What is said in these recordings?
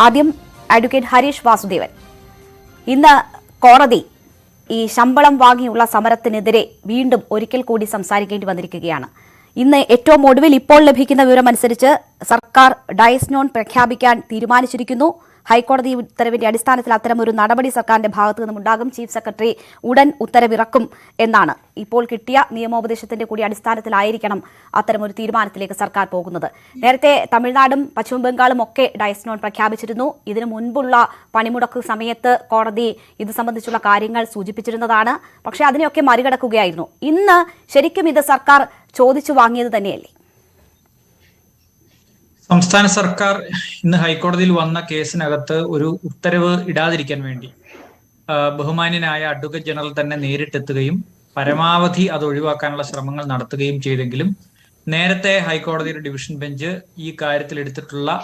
ആദ്യം അഡ്വക്കേറ്റ് ഹരീഷ് വാസുദേവൻ, ഇന്ന് കോടതി ഈ ശമ്പളം വാങ്ങിയുള്ള സമരത്തിനെതിരെ വീണ്ടും ഒരിക്കൽ കൂടി സംസാരിക്കേണ്ടി വന്നിരിക്കുകയാണ്. ഇന്ന് ഏറ്റവും ഒടുവിൽ ഇപ്പോൾ ലഭിക്കുന്ന വിവരമനുസരിച്ച് സർക്കാർ ഡയസ് നോൺ പ്രഖ്യാപിക്കാൻ തീരുമാനിച്ചിരിക്കുന്നു. ഹൈക്കോടതി ഉത്തരവിന്റെ അടിസ്ഥാനത്തിൽ അത്തരമൊരു നടപടി സർക്കാരിന്റെ ഭാഗത്തു നിന്നും ഉണ്ടാകും. ചീഫ് സെക്രട്ടറി ഉടൻ ഉത്തരവിറക്കും എന്നാണ്. ഇപ്പോൾ കിട്ടിയ നിയമോപദേശത്തിന്റെ കൂടി അടിസ്ഥാനത്തിലായിരിക്കണം അത്തരമൊരു തീരുമാനത്തിലേക്ക് സർക്കാർ പോകുന്നത്. നേരത്തെ തമിഴ്നാടും പശ്ചിമ ബംഗാളും ഒക്കെ ഡയസ് നോൺ പ്രഖ്യാപിച്ചിരുന്നു. ഇതിനു മുൻപുള്ള പണിമുടക്ക് സമയത്ത് കോടതി ഇത് സംബന്ധിച്ചുള്ള കാര്യങ്ങൾ സൂചിപ്പിച്ചിരുന്നതാണ്. പക്ഷേ അതിനെയൊക്കെ മറികടക്കുകയായിരുന്നു. ഇന്ന് ശരിക്കും ഇത് സർക്കാർ ചോദിച്ചു വാങ്ങിയത് തന്നെയല്ലേ? സംസ്ഥാന സർക്കാർ ഇന്ന് ഹൈക്കോടതിയിൽ വന്ന കേസിനകത്ത് ഒരു ഉത്തരവ് ഇടാതിരിക്കാൻ വേണ്ടി ബഹുമാന്യനായ അഡ്വക്കേറ്റ് ജനറൽ തന്നെ നേരിട്ടെത്തുകയും പരമാവധി അത് ഒഴിവാക്കാനുള്ള ശ്രമങ്ങൾ നടത്തുകയും ചെയ്തെങ്കിലും നേരത്തെ ഹൈക്കോടതിയുടെ ഡിവിഷൻ ബെഞ്ച് ഈ കാര്യത്തിൽ എടുത്തിട്ടുള്ള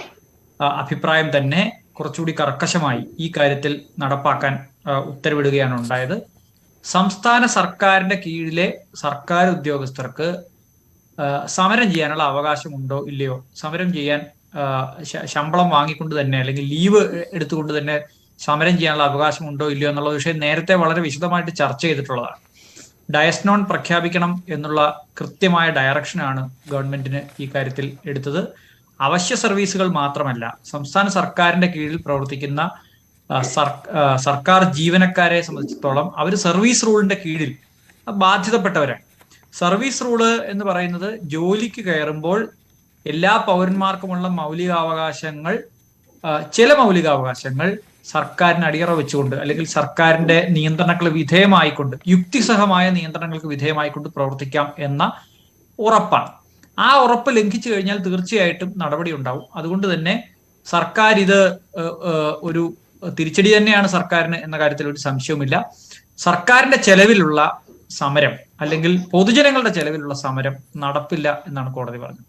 അഭിപ്രായം തന്നെ കുറച്ചുകൂടി കർക്കശമായി ഈ കാര്യത്തിൽ നടപ്പാക്കാൻ ഉത്തരവിടുകയാണ് ഉണ്ടായത്. സംസ്ഥാന സർക്കാരിന്റെ കീഴിലെ സർക്കാർ ഉദ്യോഗസ്ഥർക്ക് സമരം ചെയ്യാനുള്ള അവകാശമുണ്ടോ ഇല്ലയോ, സമരം ചെയ്യാൻ ശമ്പളം വാങ്ങിക്കൊണ്ട് തന്നെ അല്ലെങ്കിൽ ലീവ് എടുത്തുകൊണ്ട് തന്നെ സമരം ചെയ്യാനുള്ള അവകാശമുണ്ടോ ഇല്ലയോ എന്നുള്ള വിഷയം നേരത്തെ വളരെ വിശദമായിട്ട് ചർച്ച ചെയ്തിട്ടുള്ളതാണ്. ഡയസ് നോൺ പ്രഖ്യാപിക്കണം എന്നുള്ള കൃത്യമായ ഡയറക്ഷനാണ് ഗവൺമെന്റിന് ഈ കാര്യത്തിൽ എടുത്തത്. അവശ്യ സർവീസുകൾ മാത്രമല്ല, സംസ്ഥാന സർക്കാരിന്റെ കീഴിൽ പ്രവർത്തിക്കുന്ന സർക്കാർ ജീവനക്കാരെ സംബന്ധിച്ചിടത്തോളം അവർ സർവീസ് റൂളിന്റെ കീഴിൽ ബാധ്യതപ്പെട്ടവരാണ്. സർവീസ് റൂള് എന്ന് പറയുന്നത് ജോലിക്ക് കയറുമ്പോൾ എല്ലാ പൗരന്മാർക്കുമുള്ള മൗലികാവകാശങ്ങൾ, ചില മൗലികാവകാശങ്ങൾ സർക്കാരിന് അടിയറ വെച്ചുകൊണ്ട് അല്ലെങ്കിൽ സർക്കാരിന്റെ നിയന്ത്രണങ്ങൾക്ക് വിധേയമായിക്കൊണ്ട്, യുക്തിസഹമായ നിയന്ത്രണങ്ങൾക്ക് വിധേയമായിക്കൊണ്ട് പ്രവർത്തിക്കാം എന്ന ഉറപ്പാണ്. ആ ഉറപ്പ് ലംഘിച്ചു കഴിഞ്ഞാൽ തീർച്ചയായിട്ടും നടപടി ഉണ്ടാവും. അതുകൊണ്ട് തന്നെ സർക്കാർ ഇത് ഒരു തിരിച്ചടി തന്നെയാണ് സർക്കാരിന് എന്ന കാര്യത്തിൽ ഒരു സംശയവുമില്ല. സർക്കാരിന്റെ ചെലവിലുള്ള സമരം അല്ലെങ്കിൽ പൊതുജനങ്ങളുടെ ചെലവിലുള്ള സമരം നടപ്പില്ല എന്നാണ് കോടതി പറഞ്ഞത്.